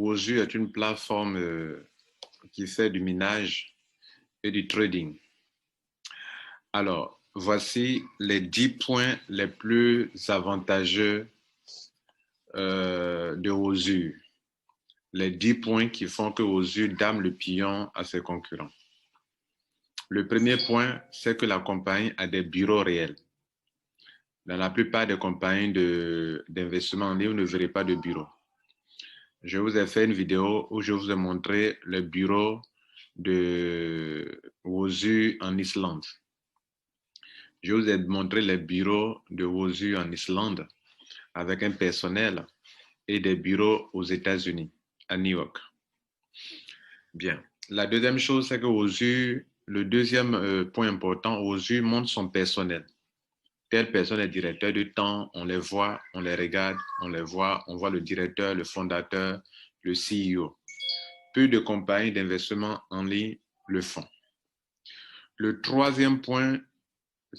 Wozu est une plateforme qui fait du minage et du trading. Alors, voici les 10 points les plus avantageux de Wozu. Les 10 points qui font que Wozu dame le pion à ses concurrents. Le premier point, c'est que la compagnie a des bureaux réels. Dans la plupart des compagnies d'investissement en ligne, vous ne verrez pas de bureau. Je vous ai fait une vidéo où je vous ai montré le bureau de Wozu en Islande. Je vous ai montré les bureaux de Wozu en Islande avec un personnel et des bureaux aux États-Unis, à New York. Bien. La deuxième chose, c'est que Wozu, le deuxième point important, Wozu montre son personnel. Telle personne est directeur du temps, on les voit, on les regarde, on les voit, on voit le directeur, le fondateur, le CEO. Peu de compagnies d'investissement en ligne le font. Le troisième point,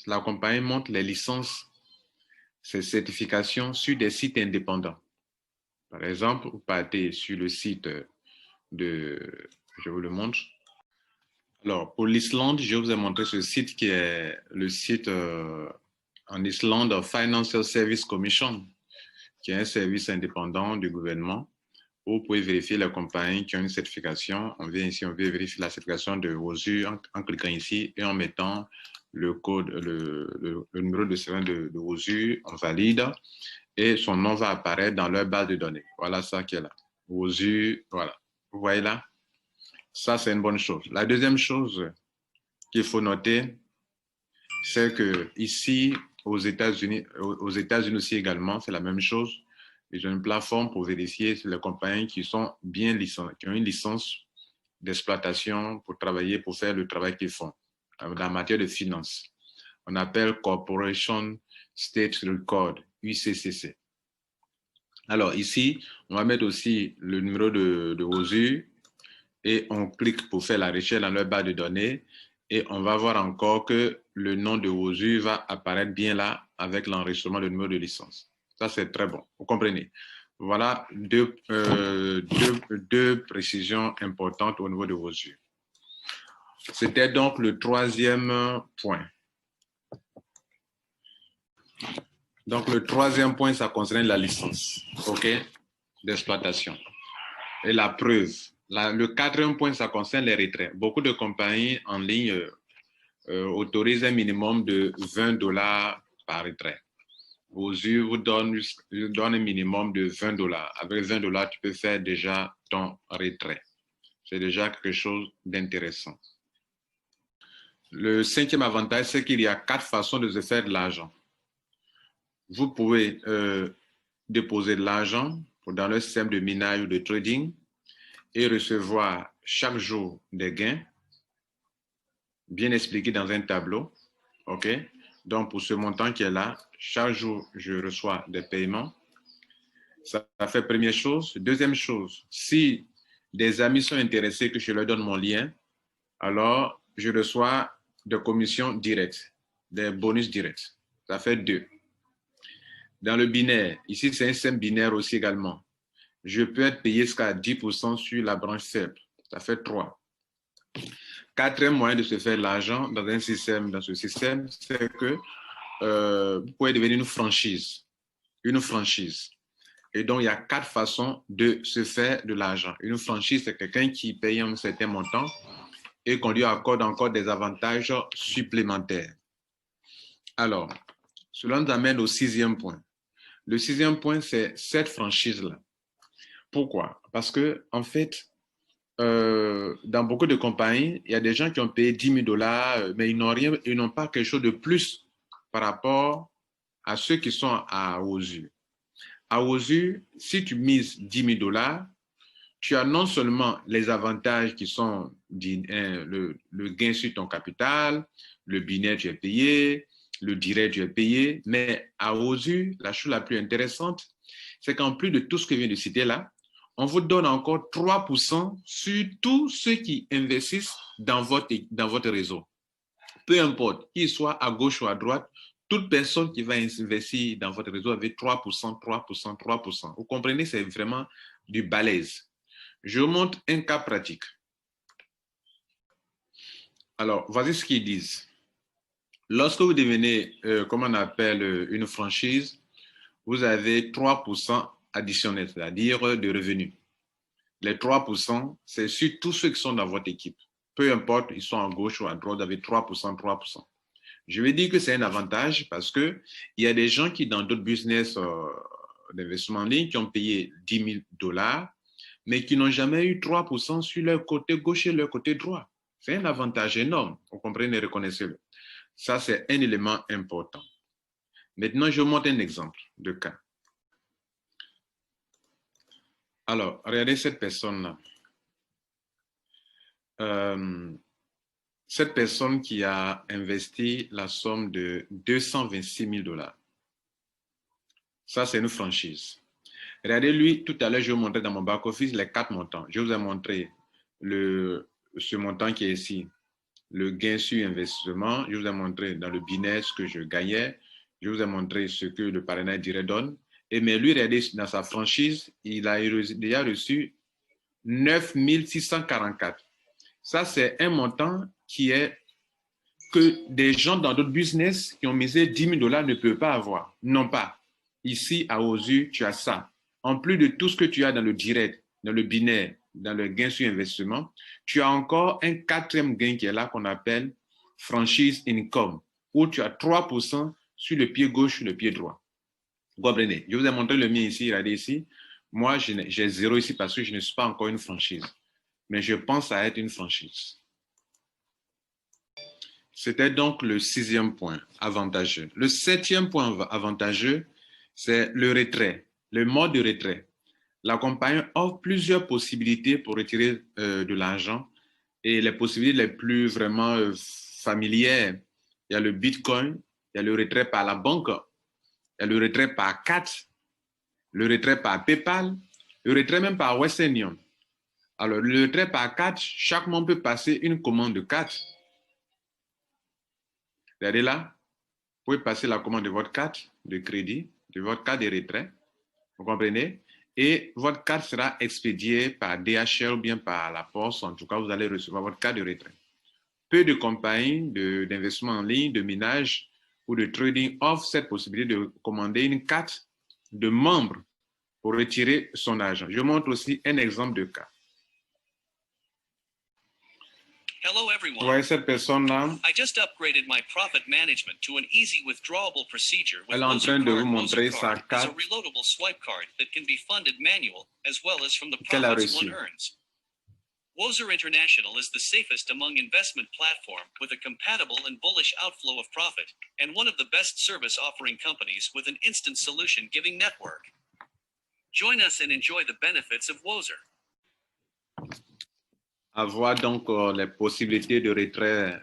la compagnie montre les licences, ses certifications sur des sites indépendants. Par exemple, vous partez sur le site je vous le montre. Alors, pour l'Islande, je vous ai montré ce site qui est le site en Islande Financial Service Commission, qui est un service indépendant du gouvernement où vous pouvez vérifier les compagnies qui ont une certification. On vient ici, on veut vérifier la certification de Wozu en cliquant ici et en mettant le code, le numéro de série de Wozu, on valide et son nom va apparaître dans leur base de données. Voilà ça qui est là. Wozu, voilà. Vous voyez là? Ça, c'est une bonne chose. La deuxième chose qu'il faut noter, c'est que ici, aux États-Unis aussi également, c'est la même chose. Ils ont une plateforme pour vérifier les compagnies qui sont bien licenciées, qui ont une licence d'exploitation pour travailler, pour faire le travail qu'ils font en matière de finance. On appelle Corporation State Record, UCCC. Alors ici, on va mettre aussi le numéro de Wozu et on clique pour faire la recherche dans leur base de données et on va voir encore que le nom de Wozu va apparaître bien là avec l'enregistrement du numéro de licence. Ça, c'est très bon. Vous comprenez? Voilà deux précisions importantes au niveau de Wozu. C'était donc le troisième point. Donc, le troisième point, ça concerne la licence, OK, d'exploitation. Et la preuve. Le quatrième point, ça concerne les retraits. Beaucoup de compagnies en ligne autorisent un minimum de $20 par retrait. Wozu vous donne un minimum de $20. Avec $20, tu peux faire déjà ton retrait. C'est déjà quelque chose d'intéressant. Le cinquième avantage, c'est qu'il y a 4 façons de se faire de l'argent. Vous pouvez déposer de l'argent dans le système de minage ou de trading et recevoir chaque jour des gains, bien expliqués dans un tableau. OK? Donc, pour ce montant qui est là, chaque jour, je reçois des paiements. Ça fait première chose. Deuxième chose, si des amis sont intéressés que je leur donne mon lien, alors je reçois des commissions directes, des bonus directs. Ça fait 2. Dans le binaire, ici, c'est un système binaire aussi également. Je peux être payé jusqu'à 10% sur la branche faible. Ça fait 3. Quatrième moyen de se faire de l'argent dans ce système, c'est que vous pouvez devenir une franchise. Une franchise. Et donc, il y a 4 façons de se faire de l'argent. Une franchise, c'est quelqu'un qui paye un certain montant et qu'on lui accorde encore des avantages supplémentaires. Alors, cela nous amène au 6e point. Le 6e point, c'est cette franchise-là. Pourquoi? Parce que, en fait, dans beaucoup de compagnies, il y a des gens qui ont payé $10,000, mais ils n'ont pas quelque chose de plus par rapport à ceux qui sont à Wozu. À Wozu, si tu mises $10,000, tu as non seulement les avantages qui sont le gain sur ton capital, le binaire tu es payé, le direct tu es payé, mais à Wozu, la chose la plus intéressante, c'est qu'en plus de tout ce que je viens de citer là, on vous donne encore 3% sur tous ceux qui investissent dans votre réseau. Peu importe, qu'il soit à gauche ou à droite, toute personne qui va investir dans votre réseau avec 3%. Vous comprenez, c'est vraiment du balèze. Je vous montre un cas pratique. Alors, voici ce qu'ils disent. Lorsque vous devenez, comme on appelle, une franchise, vous avez 3% additionnels, c'est-à-dire de revenus. Les 3%, c'est sur tous ceux qui sont dans votre équipe. Peu importe, ils sont à gauche ou à droite, vous avez 3%, 3%. Je vais dire que c'est un avantage parce qu'il y a des gens qui, dans d'autres business d'investissement en ligne, qui ont payé 10 000 $, mais qui n'ont jamais eu 3% sur leur côté gauche et leur côté droit. C'est un avantage énorme. Vous comprenez, reconnaissez-le. Ça, c'est un élément important. Maintenant, je vous montre un exemple de cas. Alors, regardez cette personne-là. Cette personne qui a investi la somme de 226 000 $. Ça, c'est une franchise. Regardez, lui, tout à l'heure, je vous montrais dans mon back-office les 4 montants. Je vous ai montré ce montant qui est ici, le gain sur investissement. Je vous ai montré dans le binaire ce que je gagnais. Je vous ai montré ce que le partenaire dirait donne. Mais lui, regardez, dans sa franchise, il a déjà reçu 9 644. Ça, c'est un montant qui est que des gens dans d'autres business qui ont misé 10 000 $ ne peuvent pas avoir. Non pas. Ici, à OSU, tu as ça. En plus de tout ce que tu as dans le direct, dans le binaire, dans le gain sur investissement, tu as encore un quatrième gain qui est là qu'on appelle franchise income, où tu as 3% sur le pied gauche et le pied droit. Vous comprenez? Je vous ai montré le mien ici, regardez ici. Moi, j'ai 0 ici parce que je ne suis pas encore une franchise. Mais je pense à être une franchise. C'était donc le 6e point avantageux. Le 7e point avantageux, c'est le retrait, le mode de retrait. La compagnie offre plusieurs possibilités pour retirer de l'argent et les possibilités les plus vraiment familières. Il y a le Bitcoin, il y a le retrait par la banque, il y a le retrait par CAT, le retrait par PayPal, le retrait même par Western Union. Alors, le retrait par CAT, chaque membre peut passer une commande de CAT. Regardez là, vous pouvez passer la commande de votre carte de crédit, de votre carte de retrait, vous comprenez? Et votre carte sera expédiée par DHL ou bien par la poste. En tout cas, vous allez recevoir votre carte de retrait. Peu de compagnies d'investissement en ligne, de minage ou de trading offrent cette possibilité de commander une carte de membre pour retirer son argent. Je montre aussi un exemple de cas. Hello everyone. Ouais, cette personne-là, I just upgraded my profit management to an easy withdrawable procedure with elle est en train de vous montrer sa is a carte reloadable swipe card that can be funded manual as well as from the qu'elle a profits one reçue. earns. Wozer International is the safest among investment platform with a compatible and bullish outflow of profit, and one of the best service offering companies with an instant solution giving network. Join us and enjoy the benefits of Wozer. Avoir donc les possibilités de retrait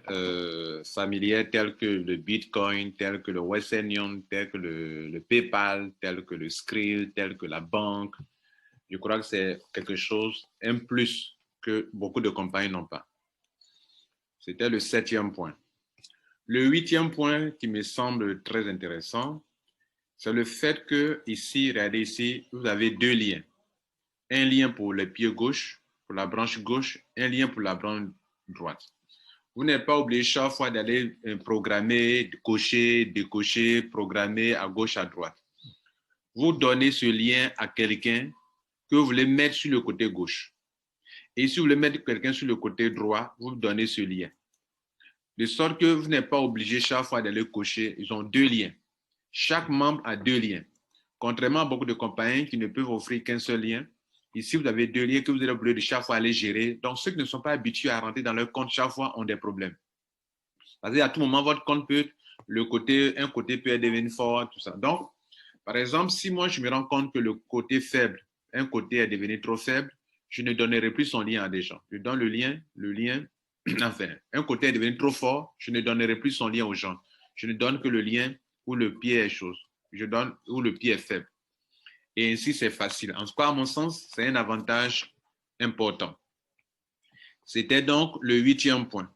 familières telles que le Bitcoin, telles que le Western Union, telles que le PayPal, telles que le Skrill, telles que la banque. Je crois que c'est quelque chose, un plus que beaucoup de compagnies n'ont pas. C'était le 7e point. Le 8e point qui me semble très intéressant, c'est le fait que ici, regardez ici, vous avez 2 liens. Un lien pour le pied gauche, pour la branche gauche, un lien pour la branche droite. Vous n'êtes pas obligé chaque fois d'aller programmer, cocher, décocher, programmer à gauche, à droite. Vous donnez ce lien à quelqu'un que vous voulez mettre sur le côté gauche. Et si vous voulez mettre quelqu'un sur le côté droit, vous donnez ce lien. De sorte que vous n'êtes pas obligé chaque fois d'aller cocher. Ils ont 2 liens. Chaque membre a 2 liens. Contrairement à beaucoup de compagnies qui ne peuvent offrir qu'un seul lien, ici, vous avez 2 liens que vous êtes obligé de chaque fois aller gérer. Donc, ceux qui ne sont pas habitués à rentrer dans leur compte chaque fois ont des problèmes. Parce qu'à tout moment, votre compte peut, un côté peut devenir fort, tout ça. Donc, par exemple, si moi, je me rends compte que le côté faible, un côté est devenu trop faible, je ne donnerai plus son lien à des gens. Je donne le lien, enfin, un côté est devenu trop fort, je ne donnerai plus son lien aux gens. Je ne donne que le lien où le pied est chose. Je donne où le pied est faible. Et ainsi, c'est facile. En tout cas, à mon sens, c'est un avantage important. C'était donc le 8e point.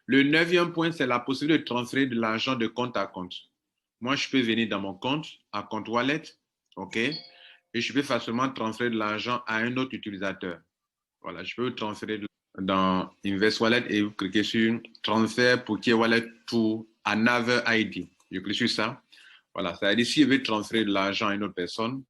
Le 9e point, c'est la possibilité de transférer de l'argent de compte à compte. Moi, je peux venir dans mon compte, à compte wallet, OK? et je peux facilement transférer de l'argent à un autre utilisateur. Voilà, je peux transférer dans Invest Wallet et vous cliquez sur transfert pour qui wallet to another ID. Je clique sur ça. Voilà, ça veut dire si je veux transférer de l'argent à une autre personne,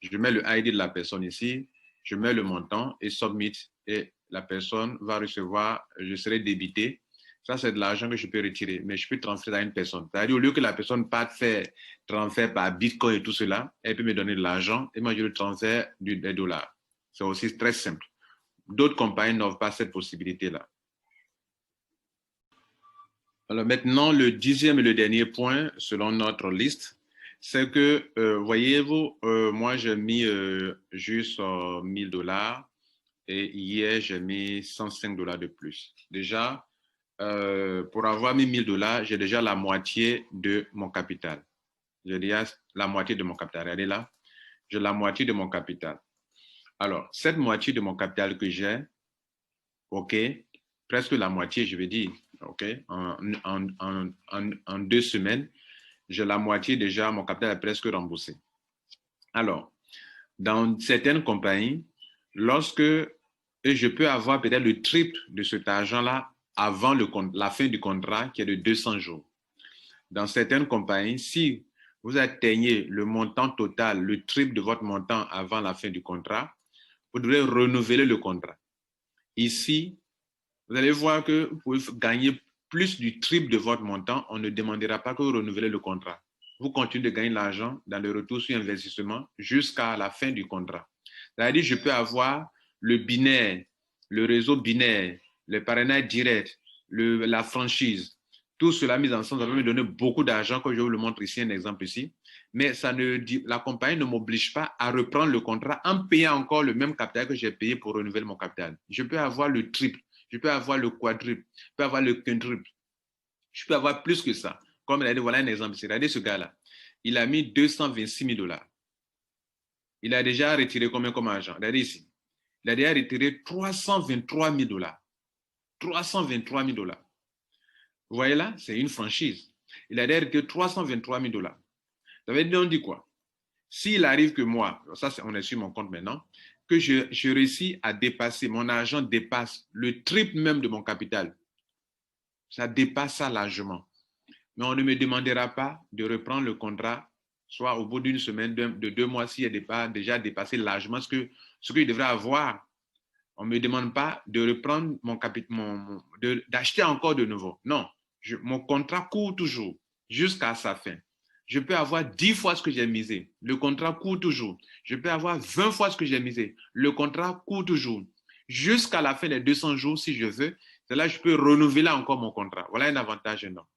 je mets le ID de la personne ici, je mets le montant et submit et la personne va recevoir, je serai débité. Ça, c'est de l'argent que je peux retirer, mais je peux transférer à une personne. C'est-à-dire, au lieu que la personne parte faire transfert par Bitcoin et tout cela, elle peut me donner de l'argent et moi, je le transfère des dollars. C'est aussi très simple. D'autres compagnies n'offrent pas cette possibilité-là. Alors maintenant, le 10e et le dernier point, selon notre liste, c'est que, voyez-vous, moi, j'ai mis juste $1000 et hier, j'ai mis $105 de plus. Déjà, pour avoir mis $1000, j'ai déjà la moitié de mon capital. J'ai déjà la moitié de mon capital. Regardez là, j'ai la moitié de mon capital. Alors, cette moitié de mon capital que j'ai, OK, presque la moitié, je vais dire, OK, en 2 semaines, j'ai la moitié déjà, mon capital est presque remboursé. Alors, dans certaines compagnies, lorsque je peux avoir peut-être le triple de cet argent-là avant la fin du contrat qui est de 200 jours. Dans certaines compagnies, si vous atteignez le montant total, le triple de votre montant avant la fin du contrat, vous devrez renouveler le contrat. Ici, vous allez voir que vous pouvez gagner plus du triple de votre montant. On ne demandera pas que vous renouvelez le contrat. Vous continuez de gagner de l'argent dans le retour sur investissement jusqu'à la fin du contrat. C'est-à-dire, je peux avoir le binaire, le réseau binaire, le parrainage direct, la franchise. Tout cela mis ensemble, ça va me donner beaucoup d'argent, comme je vous le montre ici, un exemple ici. Mais la compagnie ne m'oblige pas à reprendre le contrat en payant encore le même capital que j'ai payé pour renouveler mon capital. Je peux avoir le triple, je peux avoir le quadruple, je peux avoir le quintuple. Je peux avoir plus que ça. Comme il a dit, voilà un exemple ici. Regardez ce gars-là. Il a mis $226,000. Il a déjà retiré combien comme argent? Regardez ici. Il a déjà retiré $323,000. $323,000. Vous voyez là, c'est une franchise. Il a déjà retiré $323,000. Ça veut dire, on dit quoi? S'il arrive que moi, ça on est sur mon compte maintenant, que je réussis à dépasser, mon argent dépasse le triple même de mon capital. Ça dépasse ça largement. Mais on ne me demandera pas de reprendre le contrat, soit au bout d'une semaine, de 2 mois, s'il a déjà dépassé largement ce que je devrais avoir. On ne me demande pas de reprendre mon capital, d'acheter encore de nouveau. Non, mon contrat court toujours jusqu'à sa fin. Je peux avoir 10 fois ce que j'ai misé. Le contrat court toujours. Je peux avoir 20 fois ce que j'ai misé. Le contrat court toujours. Jusqu'à la fin des 200 jours, si je veux. C'est là que je peux renouveler encore mon contrat. Voilà un avantage énorme.